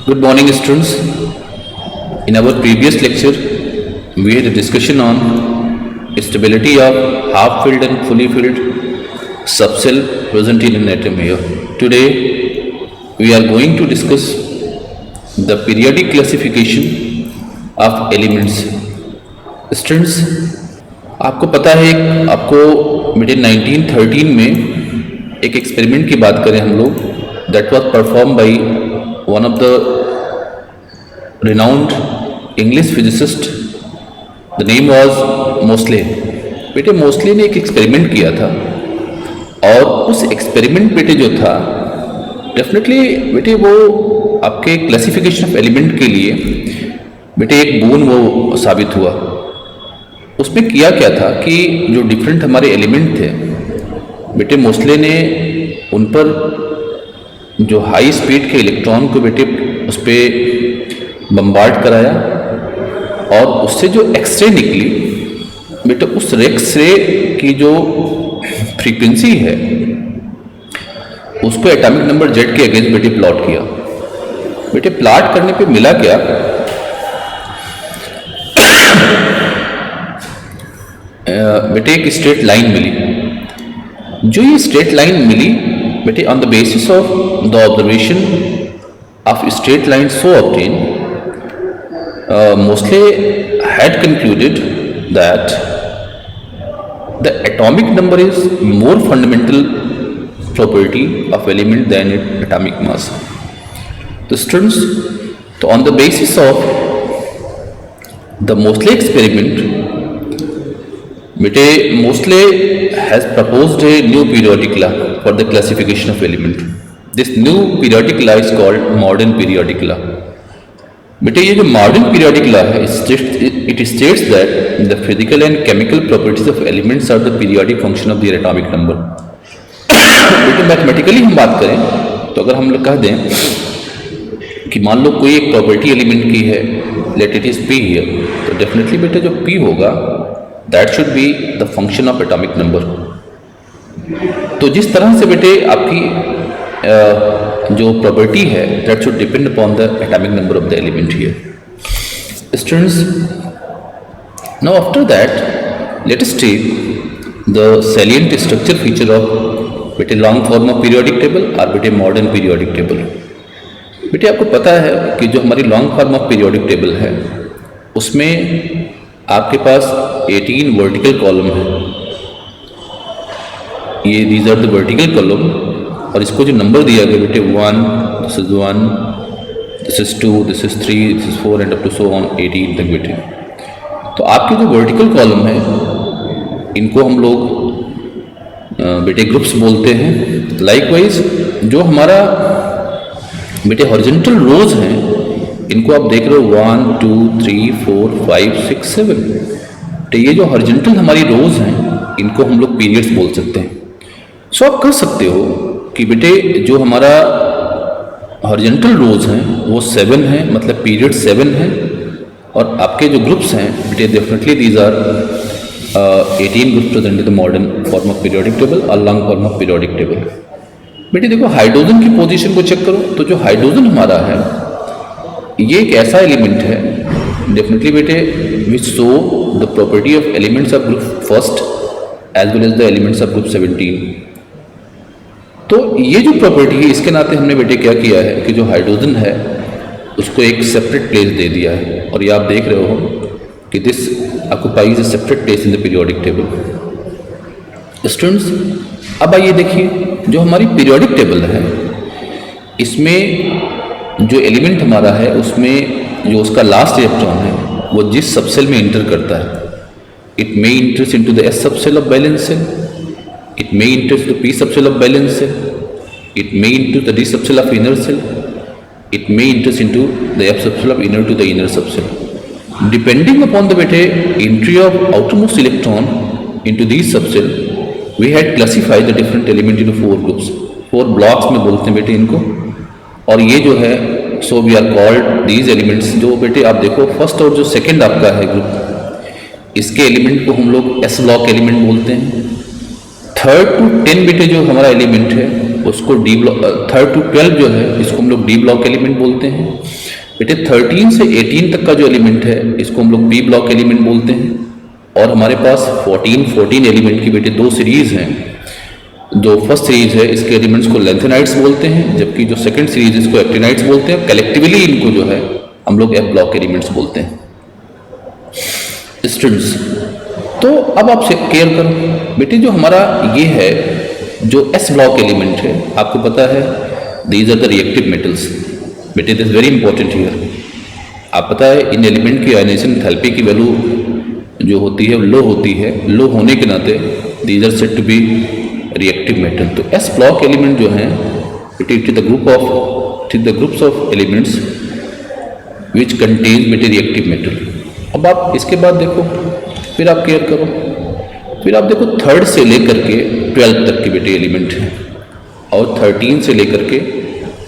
Good morning, students. In our previous lecture, we had a discussion on stability of half-filled and fully filled subcell present in an atom here. Today, we are going to discuss the periodic classification of elements. Students, आपको पता है आपको बेटे 1913 में एक experiment की बात करें हम लोग, that was perform by one of the renowned English physicist, the name was Moseley. बेटे मोस्ले ने एक एक्सपेरिमेंट किया था और उस एक्सपेरिमेंट बेटे जो था डेफिनेटली बेटे वो आपके क्लासिफिकेशन ऑफ एलिमेंट के लिए बेटे एक बोन वो साबित हुआ. उसमें किया क्या था कि जो डिफरेंट हमारे एलिमेंट थे बेटे मोस्ले ने उन पर जो हाई स्पीड के इलेक्ट्रॉन को बेटे उस पर बम्बार्ड कराया और उससे जो एक्सरे निकली बेटे उस एक्सरे की जो फ्रीक्वेंसी है उसको एटॉमिक नंबर जेड के अगेंस्ट बेटे प्लॉट किया. बेटे प्लॉट करने पे मिला क्या, बेटे एक स्ट्रेट लाइन मिली. जो ये स्ट्रेट लाइन मिली बेटे on the basis of the observation of straight line so obtain, Mosley had concluded that the atomic number is more fundamental property of element than its atomic mass. The students, so on the basis of the Mosley experiment, Mosley has proposed a new periodic law for the classification of element. This new periodic law is called modern periodic law. बेटे ये जो modern periodic law है it states that the physical and chemical properties of elements are the periodic function of the atomic number. बेटे mathematically हम बात करें तो अगर हम लोग कह दें कि मान लो कोई एक प्रॉपर्टी एलिमेंट की है, let it is P here, तो डेफिनेटली बेटे जो पी होगा that should be the function of atomic number. तो जिस तरह से बेटे आपकी जो प्रॉपर्टी है that should depend upon the atomic number of the element here. Students, now after that let us take the salient structure feature of बेटे long form of periodic table और बेटे मॉडर्न पीरियोडिक टेबल. बेटे आपको पता है कि जो हमारी long form of periodic table है उसमें आपके पास 18 वर्टिकल कॉलम है. ये these are the vertical column और इसको जो नंबर दिया गया बेटे 1, this is 1, this is 2, this is 3, this is 4 and up to so on 18 तक बेटे. तो आपके जो वर्टिकल कॉलम है इनको हम लोग बेटे ग्रुप्स बोलते हैं. लाइकवाइज जो हमारा बेटे हॉरिजॉन्टल रोज हैं इनको आप देख रहे हो 1, 2, 3, 4, 5, 6, 7. तो ये जो हॉरिजॉन्टल हमारी रोज हैं इनको हम लोग पीरियड्स बोल सकते हैं. सो आप कर सकते हो कि बेटे जो हमारा हॉरिजॉन्टल रोज हैं वो 7 हैं, मतलब पीरियड 7 हैं, और आपके जो ग्रुप्स हैं बेटे definitely these are 18 groups present in the modern form of periodic table और long form of periodic table. बेटे देखो हाइड्रोजन की पोजीशन को चेक करो तो जो हाइड्रोजन हमारा है ये एक ऐसा एलिमेंट है डेफिनेटली बेटे which show the property of elements of group first as well as the elements of group 17. तो ये जो प्रॉपर्टी है इसके नाते हमने बेटे क्या किया है कि जो हाइड्रोजन है उसको एक सेपरेट प्लेस दे दिया है और ये आप देख रहे हो कि this occupies a separate place in the periodic table. Students, अब आइए देखिए जो हमारी पीरियोडिक टेबल है इसमें जो एलिमेंट हमारा है उसमें जो उसका लास्ट इलेक्ट्रॉन है वो जिस सबसेल में इंटर करता है, it may इंटर्स into the S subshell of valence shell, it may enter to the p subcell of valence cell, it may into the d subcell of inner cell, it may enter into the f subcell of inner to the inner subcell. Depending upon the beta entry of outermost electron into these subcell, we had classified the different element into 4 groups. 4 blocks में बोलते हैं बेटे इनको. और ये जो है so we are called these elements. जो बेटे आप देखो फर्स्ट और जो सेकंड आपका है ग्रुप, इसके एलिमेंट को हम लोग एस ब्लॉक एलिमेंट बोलते हैं. 3rd to 10 बेटे जो हमारा एलिमेंट है उसको डी ब्लॉक, 3rd to 12 जो है इसको हम लोग डी ब्लॉक एलिमेंट बोलते हैं. बेटे 13 से 18 तक का जो एलिमेंट है इसको हम लोग पी ब्लॉक एलिमेंट बोलते हैं, और हमारे पास 14 एलिमेंट की बेटे दो सीरीज हैं। जो फर्स्ट सीरीज है इसके एलिमेंट्स को लेंथेनाइड्स बोलते हैं, जबकि जो सेकंड सीरीज इसको एक्टिनाइड्स बोलते हैं। कलेक्टिवली इनको जो है हम लोग एफ ब्लॉक एलिमेंट्स बोलते हैं। स्टूडेंट्स, तो अब आप केयर करो बेटे, जो हमारा ये है जो एस ब्लॉक एलिमेंट है, आपको पता है these are the reactive metals. बेटे दिस वेरी इंपॉर्टेंट हियर। आप पता है इन एलिमेंट की आयनाइजेशन एंथैल्पी की वैल्यू जो होती है लो होती है। लो होने के नाते these are said to be reactive metal. तो एस ब्लॉक एलिमेंट जो है it is the groups of elements which contain बेटे रिएक्टिव मेटल। अब आप इसके बाद देखो, फिर आप केयर करो, फिर आप देखो 3rd से लेकर के 12 तक के बेटे एलिमेंट हैं, और 13 से लेकर के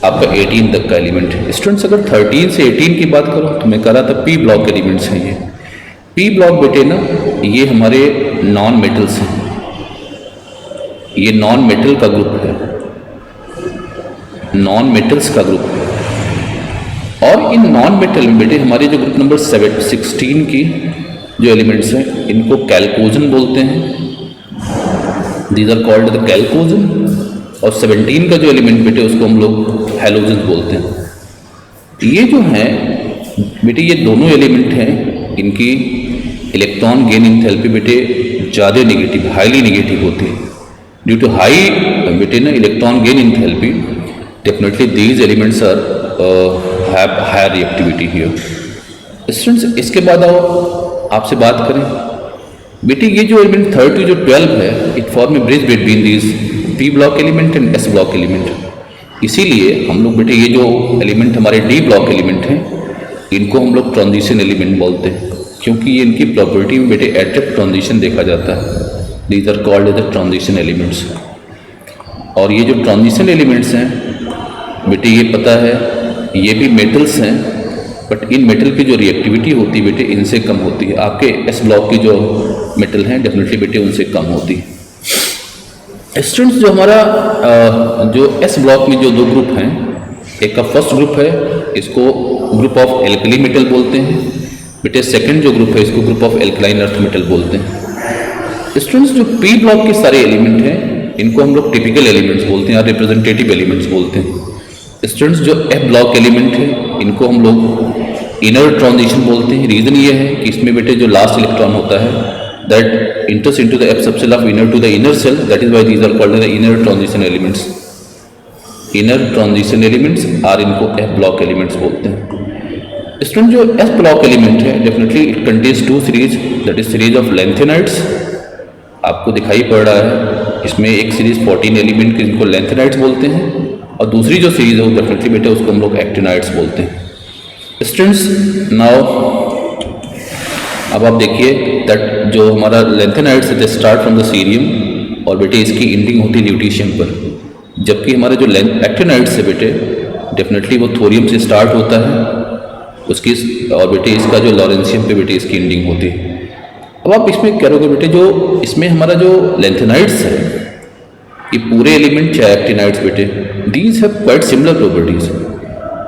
आपका 18 तक का एलिमेंट है। स्टूडेंट्स, अगर 13 से 18 की बात करो तो मैं कह रहा था पी ब्लॉक एलिमेंट्स हैं ये। पी ब्लॉक बेटे ना ये हमारे नॉन मेटल्स हैं, ये नॉन मेटल का ग्रुप है, नॉन मेटल्स का ग्रुप है। और इन नॉन मेटल में बेटे हमारे जो ग्रुप नंबर 16 की जो एलिमेंट्स हैं इनको कैल्कोजन बोलते हैं, दीज आर कॉल्ड द कैल्कोजन। और 17 का जो एलिमेंट बेटे उसको हम लोग हैलोजन बोलते हैं। ये जो हैं बेटे ये दोनों एलिमेंट हैं, इनकी इलेक्ट्रॉन गेन एंथैल्पी बेटे ज़्यादा नेगेटिव, हाईली नेगेटिव होती है। ड्यू टू हाई बेटे ना electron gain enthalpy, definitely these elements are have higher reactivity here. Students, इसके बाद आओ आपसे बात करें बेटे, ये जो एलिमेंट 3rd टू जो 12 है it form A bridge between these P block element and S block element. इसीलिए हम लोग बेटे ये जो एलिमेंट हमारे डी ब्लॉक एलिमेंट हैं इनको हम लोग ट्रांजिशन एलिमेंट बोलते हैं, क्योंकि ये इनकी प्रॉपर्टी में बेटे एब्रप्ट ट्रांजिशन देखा जाता है। These are called as the transition elements. और ये जो ट्रांजिशन एलिमेंट्स हैं बेटे ये पता है ये भी मेटल्स हैं, बट इन मेटल की जो रिएक्टिविटी होती है बेटे इनसे कम होती है। आपके एस ब्लॉक की जो मेटल हैं डेफिनेटली बेटे उनसे कम होती है। स्टूडेंट्स, जो हमारा जो एस ब्लॉक में जो दो ग्रुप हैं, एक का फर्स्ट ग्रुप है इसको ग्रुप ऑफ एल्कली मेटल बोलते हैं बेटे, सेकंड जो ग्रुप है इसको group of alkaline earth metal बोलते हैं। स्टूडेंट्स, जो पी ब्लॉक के सारे एलिमेंट हैं इनको हम लोग टिपिकल एलिमेंट्स बोलते हैं या रिप्रेजेंटेटिव एलिमेंट्स बोलते हैं। स्टूडेंट्स, जो एफ ब्लॉक एलिमेंट है इनको हम लोग इनर ट्रांजिशन बोलते हैं। रीज़न ये है कि इसमें बेटे जो लास्ट इलेक्ट्रॉन होता है that enters into the F subshell of inner to the inner cell, that is why these are called the inner transition elements. Inner transition elements are इनको F block elements बोलते हैं। Student, जो F block element है definitely it contains two series, that is series of lanthanides। आपको दिखाई पड़ रहा है इसमें एक सीरीज 14 एलिमेंट की जिनको lanthanides बोलते हैं, और दूसरी जो सीरीज है वो डेफिनेटली बेटे उसको हम लोग actinides बोलते हैं। स्टूडेंट्स, नाउ अब आप देखिए दैट जो हमारा लेंथेनाइड्स है they start from the cerium, और बेटे इसकी एंडिंग होती है ल्यूटीशियम पर, जबकि हमारे जो एक्टिनाइड्स है बेटे डेफिनेटली वो थोरियम से स्टार्ट होता है उसकी, और बेटे इसका जो लॉरेंशियम पे बेटे इसकी एंडिंग होती है। अब आप इसमें क्या करोगे बेटे, जो इसमें हमारा जो लेंथेनाइड्स है ये पूरे एलिमेंट चाहे एक्टिनाइड्स बेटे these have quite similar properties.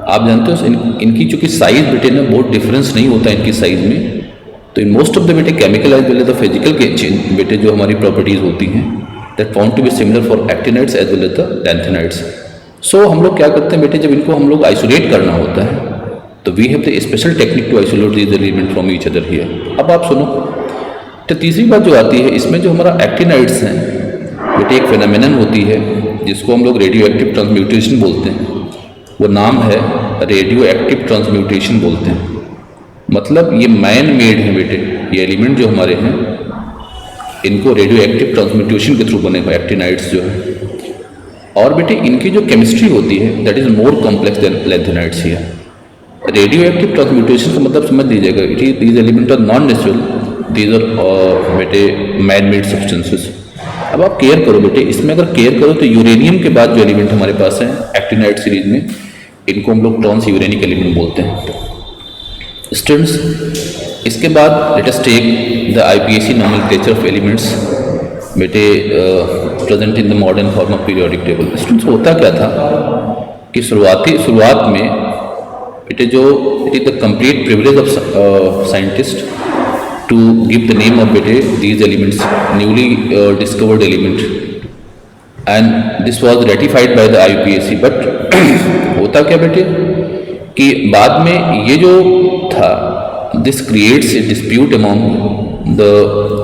आप जानते हो इनकी चूँकि साइज बेटे ना बहुत डिफरेंस नहीं होता इनकी साइज में, तो इन मोस्ट ऑफ द बेटे chemical as well as the physical बेटे जो हमारी प्रॉपर्टीज होती हैं that found to be similar for actinides as well as the lanthanides. So हम लोग क्या करते हैं बेटे, जब इनको हम लोग आइसोलेट करना होता है तो we have the special technique to isolate these element from each other here. अब आप सुनो, तो तीसरी बात जो आती है इसमें जो हमारा एक्टिनाइड्स हैं बेटे एक फेनोमेनन होती है जिसको हम लोग रेडियो एक्टिव ट्रांसम्यूटेशन बोलते हैं। वो नाम है रेडियो एक्टिव ट्रांसम्यूटेशन बोलते हैं। मतलब ये मैन मेड है बेटे, ये एलिमेंट जो हमारे हैं इनको रेडियो एक्टिव ट्रांसम्यूटेशन के थ्रू बने हुए एक्टिनाइड्स जो है। और बेटे इनकी जो केमिस्ट्री होती है that is more complex than lanthanides here. Radioactive transmutation का मतलब समझ लीजिएगा, it is these element are non natural, these are बेटे मैन मेड सब्सटेंसेस। अब आप केयर करो बेटे, इसमें अगर केयर करो तो यूरेनियम के बाद जो एलिमेंट हमारे पास है एक्टिनाइड सीरीज में इनको हम लोग ट्रांस यूरेनिक एलिमेंट बोलते हैं। स्टूडेंट्स, इसके बाद let us take the IPAC nomenclature of elements बेटे present in the modern form of periodic table. Students, होता क्या था कि शुरुआत में बेटे जो it is the complete privilege of scientist to give the name of बेटे these elements, newly discovered element, and this was ratified by the IUPAC. but होता क्या बेटे कि बाद में ये जो था, this creates a dispute among the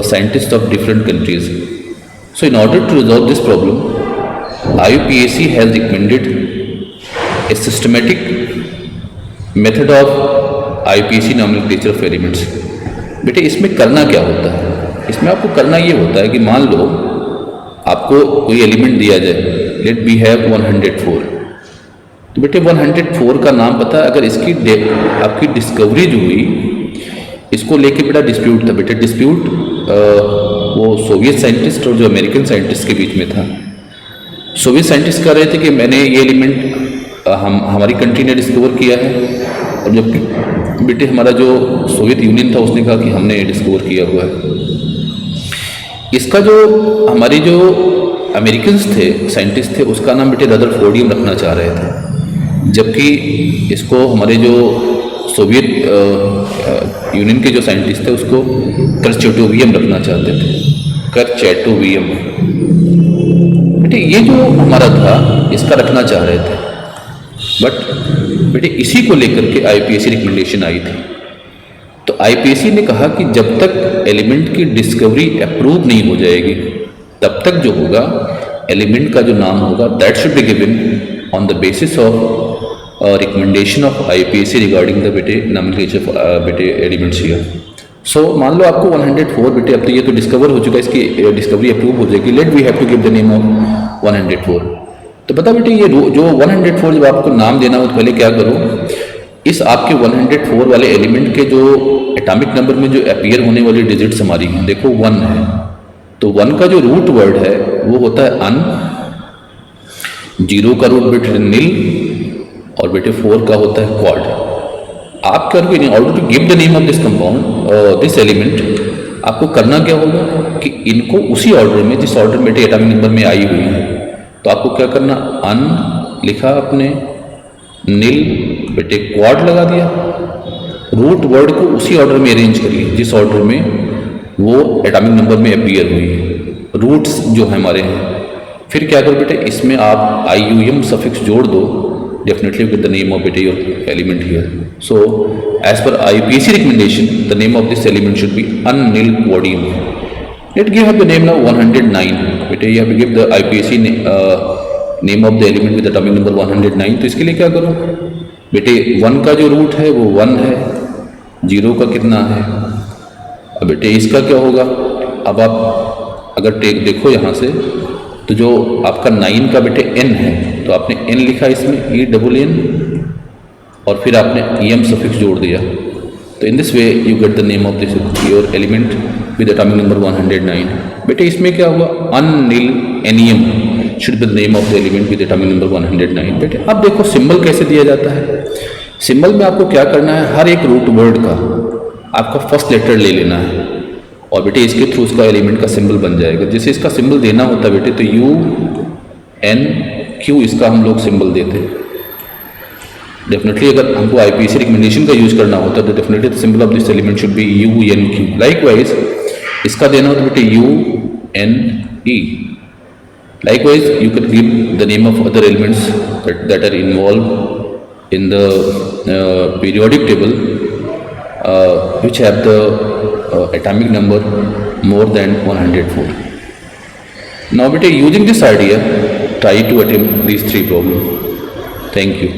scientists of different countries. So in order to resolve this problem, IUPAC has recommended a systematic method of IUPAC nomenclature of elements. बेटे इसमें करना क्या होता है? इसमें आपको करना ये होता है कि मान लो आपको कोई एलिमेंट दिया जाए, लेट बी हैव 104, तो बेटे 104 का नाम पता है? अगर इसकी आपकी डिस्कवरी जो हुई, इसको लेके बेटा डिस्प्यूट था। बेटे डिस्प्यूट वो सोवियत साइंटिस्ट और जो अमेरिकन साइंटिस्ट के बीच में था। सोवियत साइंटिस्ट कह रहे थे कि मैंने ये एलिमेंट हमारी कंट्री ने डिस्कवर किया है, और जबकि बेटे हमारा जो सोवियत यूनियन था उसने कहा कि हमने ये डिस्कवर किया हुआ है। इसका जो हमारे जो अमेरिकन्स थे, साइंटिस्ट थे, उसका नाम बेटे रदरफोर्डियम रखना चाह रहे थे, जबकि इसको हमारे जो सोवियत यूनियन के जो साइंटिस्ट थे उसको करचेटोवियम रखना चाहते थे, करचेटोवियम। बेटे ये जो हमारा था इसका रखना चाह रहे थे, बट बेटे इसी को लेकर के IUPAC रिकमेंडेशन आई थी। तो IUPAC ने कहा कि जब तक एलिमेंट की डिस्कवरी अप्रूव नहीं हो जाएगी, तब तक जो होगा एलिमेंट का जो नाम होगा that should be given on the basis of recommendation of IUPAC regarding the बेटे नॉमेनक्लेचर बेटे एलिमेंट्स हियर। सो मान लो आपको 104 बेटे, अब तो ये तो डिस्कवर हो चुका है, इसकी डिस्कवरी अप्रूव हो जाएगी, let we have to give the name of 104। तो पता बेटे ये जो 104 जब आपको नाम देना हो तो पहले क्या करो, इस आपके 104 वाले एलिमेंट के जो एटॉमिक नंबर में जो अपीयर होने वाली डिजिट्स हमारी हैं, देखो 1 है, तो 1 का जो रूट वर्ड है वो होता है अन, 0 का रूट बेटे नील, और बेटे 4 का होता है क्वाड। आप क्या करोगे, in order to give the name of this compound this element, आपको करना क्या होगा कि इनको उसी ऑर्डर में, जिस ऑर्डर में बेटे एटॉमिक नंबर में आई हुई है, तो आपको क्या करना, अन लिखा आपने, नील बेटे क्वाड लगा दिया, रूट वर्ड को उसी ऑर्डर में अरेंज करिए जिस ऑर्डर में वो एटॉमिक नंबर में अपीयर हुई है, रूट्स जो है हमारे हैं। फिर क्या करो बेटे, इसमें आप IUM सफिक्स जोड़ दो, definitely with the name of बेटे your element here. So as per IUPAC recommendation the name of this element should be unnilquadium. Let give up the name now 109. बेटे you have to give the IUPAC name of the element with atomic number 109. तो इसके लिए क्या करो बेटे, 1 का जो root है वो 1 है, 0 का कितना है, अब बेटे इसका क्या होगा। अब आप अगर देखो यहाँ से, तो जो आपका 9 का बेटे n है, तो आपने n लिखा इसमें ENN, और फिर आपने EM सफिक्स जोड़ दिया। तो in this way you get the name of this your element with atomic number 109। बेटे इसमें क्या हुआ, unnilennium should be the name of the element with atomic number 109। बेटे अब देखो सिंबल कैसे दिया जाता है। सिंबल में आपको क्या करना है, हर एक रूट वर्ड का आपका फर्स्ट लेटर ले लेना है, और बेटे इसके थ्रू उसका एलिमेंट का सिंबल बन जाएगा। जैसे इसका सिंबल देना होता है बेटे, तो UNQ इसका हम लोग सिंबल देते हैं। डेफिनेटली अगर हमको IUPAC रिकमेंडेशन का यूज करना होता है तो definitely the symbol of this element should be UNQ। Likewise इसका देना होता है बेटे UNE। Likewise you can give the name of other elements that are involve in the periodic table which have the atomic number more than 104. Now, using this idea, try to attempt these 3 problems. Thank you.